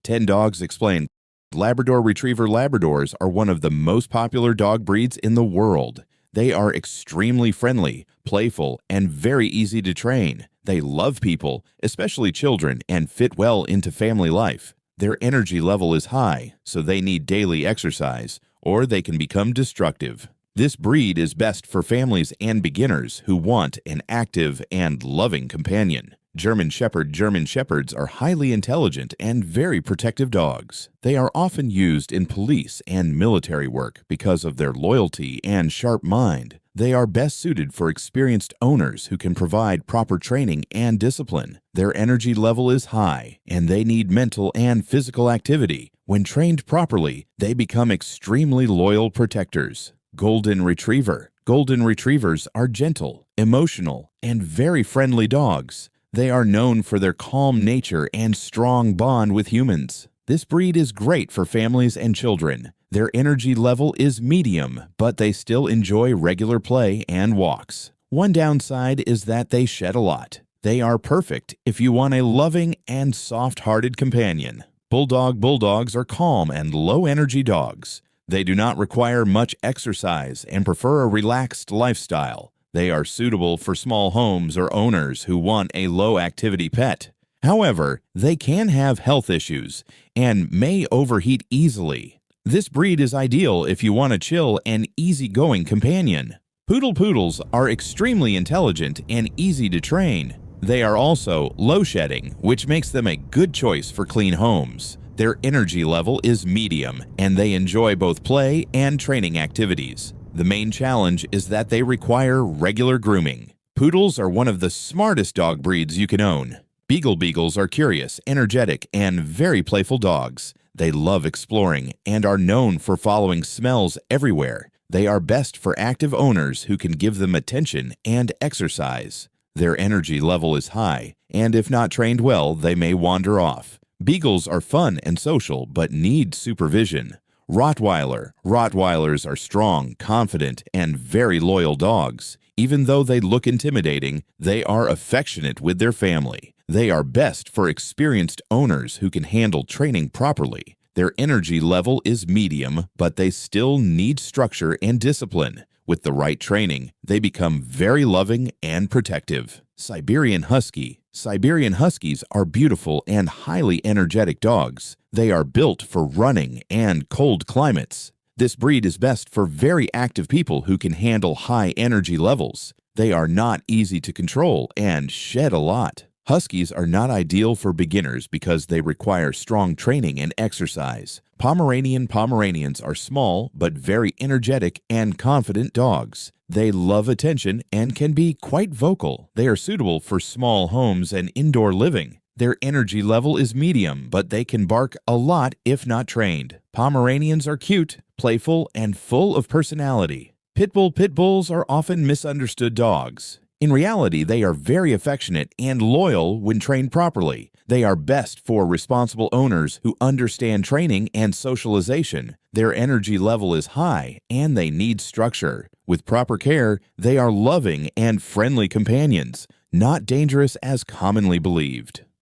10 Dogs Explained. Labrador Retriever Labradors are one of the most popular dog breeds in the world. They are extremely friendly, playful, and very easy to train. They love people, especially children, and fit well into family life. Their energy level is high, so they need daily exercise, or they can become destructive. This breed is best for families and beginners who want an active and loving companion. German Shepherds are highly intelligent and very protective dogs. They are often used in police and military work because of their loyalty and sharp mind. They are best suited for experienced owners who can provide proper training and discipline. Their energy level is high, and they need mental and physical activity. When trained properly, they become extremely loyal protectors. Golden Retriever. Golden Retrievers are gentle, emotional, and very friendly dogs. They are known for their calm nature and strong bond with humans. This breed is great for families and children. Their energy level is medium, but they still enjoy regular play and walks. One downside is that they shed a lot. They are perfect if you want a loving and soft-hearted companion. Bulldogs are calm and low-energy dogs. They do not require much exercise and prefer a relaxed lifestyle. They are suitable for small homes or owners who want a low-activity pet. However, they can have health issues and may overheat easily. This breed is ideal if you want a chill and easygoing companion. Poodles are extremely intelligent and easy to train. They are also low-shedding, which makes them a good choice for clean homes. Their energy level is medium, and they enjoy both play and training activities. The main challenge is that they require regular grooming. Poodles are one of the smartest dog breeds you can own. Beagles are curious, energetic, and very playful dogs. They love exploring and are known for following smells everywhere. They are best for active owners who can give them attention and exercise. Their energy level is high, and if not trained well, they may wander off. Beagles are fun and social, but need supervision. Rottweilers are strong, confident, and very loyal dogs. Even though they look intimidating, they are affectionate with their family. They are best for experienced owners who can handle training properly. Their energy level is medium, but they still need structure and discipline. With the right training, they become very loving and protective. Siberian Husky. Siberian Huskies are beautiful and highly energetic dogs. They are built for running and cold climates. This breed is best for very active people who can handle high energy levels. They are not easy to control and shed a lot. Huskies are not ideal for beginners because they require strong training and exercise. Pomeranians are small but very energetic and confident dogs. They love attention and can be quite vocal. They are suitable for small homes and indoor living. Their energy level is medium, but they can bark a lot if not trained. Pomeranians are cute, playful, and full of personality. Pit bulls are often misunderstood dogs. In reality, they are very affectionate and loyal when trained properly. They are best for responsible owners who understand training and socialization. Their energy level is high, and they need structure. With proper care, they are loving and friendly companions, not dangerous as commonly believed.